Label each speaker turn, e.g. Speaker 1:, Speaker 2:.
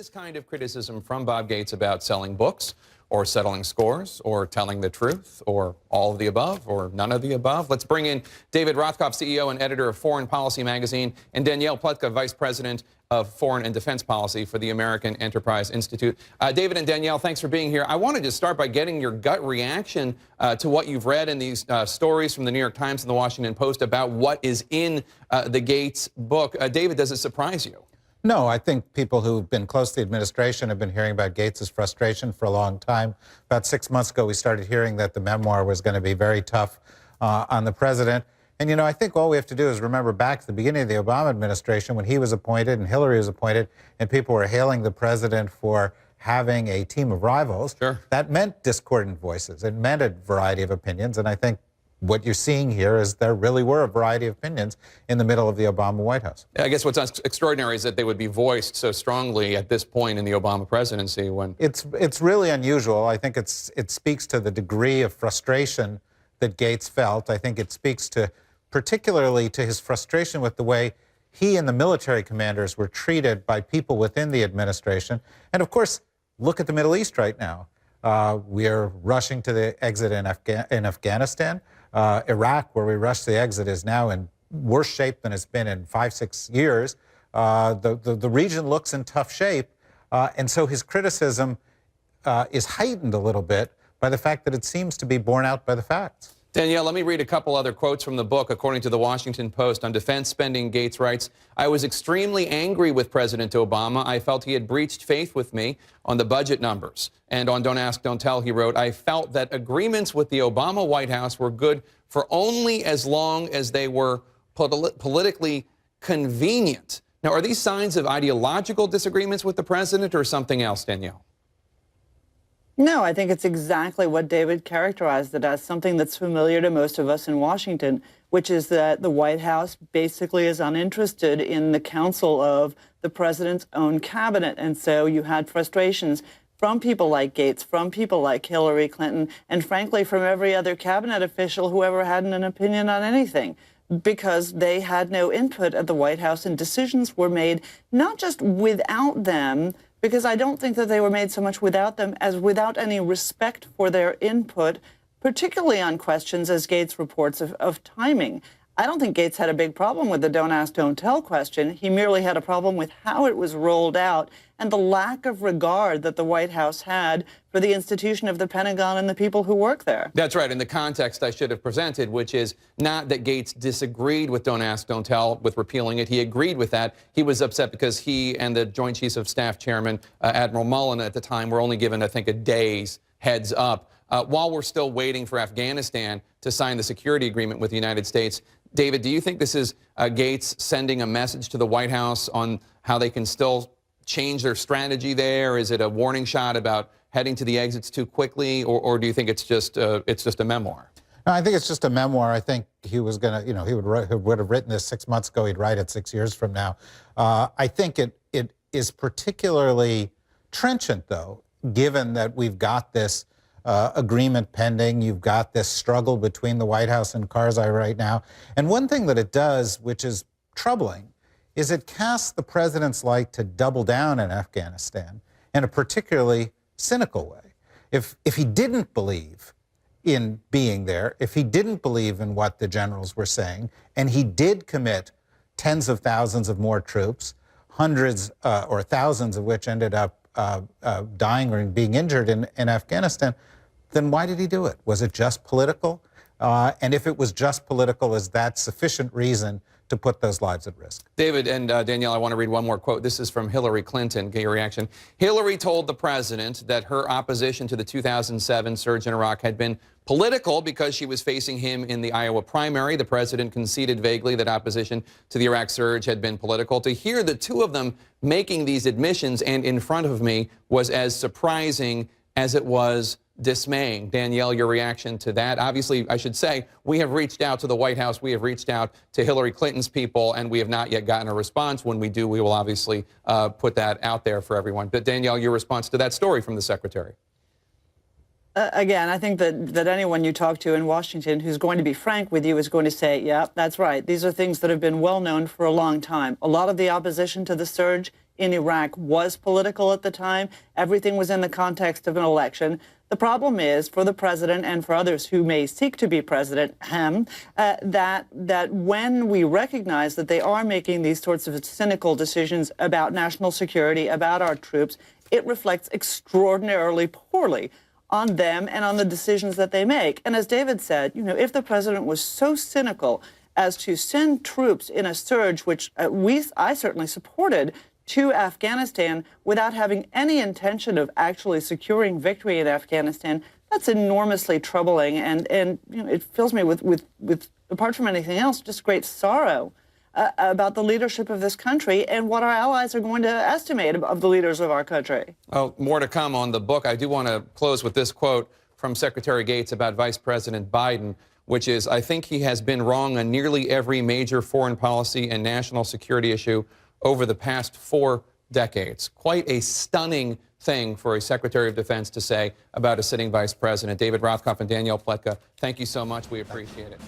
Speaker 1: this kind of criticism from Bob Gates about selling books or settling scores or telling the truth or all of the above or none of the above? Let's bring in David Rothkopf, CEO and editor of Foreign Policy magazine, and Danielle Pletka, Vice President of Foreign and Defense Policy for the American Enterprise Institute. David and Danielle, thanks for being here. I wanted to start by getting your gut reaction to what you've read in these stories from the New York Times and the Washington Post about what is in the Gates book. David, does it surprise you?
Speaker 2: No, I think people who've been close to the administration have been hearing about Gates's frustration for a long time. About 6 months ago, we started hearing that the memoir was going to be very tough on the president. And, you know, I think all we have to do is remember back to the beginning of the Obama administration when he was appointed and Hillary was appointed and people were hailing the president for having a team of rivals.
Speaker 1: Sure.
Speaker 2: That meant discordant voices. It meant a variety of opinions. And I think what you're seeing here is there really were a variety of opinions in the middle of the Obama White House.
Speaker 1: I guess what's extraordinary is that they would be voiced so strongly at this point in the Obama presidency when...
Speaker 2: It's really unusual. I think it speaks to the degree of frustration that Gates felt. I think it speaks to particularly to his frustration with the way he and the military commanders were treated by people within the administration. And of course, look at the Middle East right now. We are rushing to the exit in Afghanistan. Iraq, where we rushed the exit, is now in worse shape than it's been in 5-6 years. The region looks in tough shape, and so his criticism is heightened a little bit by the fact that it seems to be borne out by the facts.
Speaker 1: Danielle, let me read a couple other quotes from the book. According to the Washington Post, on defense spending, Gates writes, "I was extremely angry with President Obama. I felt he had breached faith with me on the budget numbers." And on Don't Ask, Don't Tell, he wrote, "I felt that agreements with the Obama White House were good for only as long as they were politically convenient." Now, are these signs of ideological disagreements with the president or something else, Danielle?
Speaker 3: No, I think it's exactly what David characterized it as, something that's familiar to most of us in Washington, which is that the White House basically is uninterested in the counsel of the president's own cabinet. And so you had frustrations from people like Gates, from people like Hillary Clinton, and frankly, from every other cabinet official who ever had an opinion on anything, because they had no input at the White House and decisions were made not just without them, because I don't think that they were made so much without them as without any respect for their input, particularly on questions, as Gates reports, of timing. I don't think Gates had a big problem with the Don't Ask, Don't Tell question. He merely had a problem with how it was rolled out and the lack of regard that the White House had for the institution of the Pentagon and the people who work there.
Speaker 1: That's right. In the context I should have presented, which is not that Gates disagreed with Don't Ask, Don't Tell with repealing it. He agreed with that. He was upset because he and the Joint Chiefs of Staff Chairman, Admiral Mullen at the time, were only given, I think, a day's heads up. While we're still waiting for Afghanistan to sign the security agreement with the United States, David, do you think this is Gates sending a message to the White House on how they can still change their strategy there? Is it a warning shot about heading to the exits too quickly, or do you think it's just a memoir?
Speaker 2: No, I think it's just a memoir. I think he was going to, you know, he would have written this 6 months ago. He'd write it 6 years from now. I think it is particularly trenchant, though, given that we've got this agreement pending. You've got this struggle between the White House and Karzai right now. And one thing that it does, which is troubling, is it casts the president's light to double down in Afghanistan in a particularly cynical way. If he didn't believe in being there, if he didn't believe in what the generals were saying, and he did commit tens of thousands of more troops, hundreds or thousands of which ended up dying or being injured in Afghanistan, then why did he do it? Was it just political? And if it was just political, is that sufficient reason to put those lives at risk?
Speaker 1: David and Danielle, I want to read one more quote. This is from Hillary Clinton. Get your reaction. Hillary told the president that her opposition to the 2007 surge in Iraq had been political because she was facing him in the Iowa primary. The president conceded vaguely that opposition to the Iraq surge had been political. To hear the two of them making these admissions and in front of me was as surprising as it was dismaying. Danielle, your reaction to that? Obviously, I should say, we have reached out to the White House. We have reached out to Hillary Clinton's people, and we have not yet gotten a response. When we do, we will obviously put that out there for everyone. But Danielle, your response to that story from the Secretary?
Speaker 3: Again, I think that anyone you talk to in Washington who's going to be frank with you is going to say, yeah, that's right. These are things that have been well known for a long time. A lot of the opposition to the surge in Iraq was political at the time. Everything was in the context of an election. The problem is, for the president and for others who may seek to be president, that when we recognize that they are making these sorts of cynical decisions about national security, about our troops, it reflects extraordinarily poorly on them and on the decisions that they make. And as David said, you know, if the president was so cynical as to send troops in a surge, which I certainly supported, to Afghanistan without having any intention of actually securing victory in Afghanistan, that's enormously troubling. And you know, it fills me with apart from anything else, just great sorrow about the leadership of this country and what our allies are going to estimate of the leaders of our country.
Speaker 1: Well, more to come on the book. I do want to close with this quote from Secretary Gates about Vice President Biden, which is, I think he has been wrong on nearly every major foreign policy and national security issue over the past 4 decades. Quite a stunning thing for a Secretary of Defense to say about a sitting vice president. David Rothkopf and Danielle Pletka, thank you so much. We appreciate it.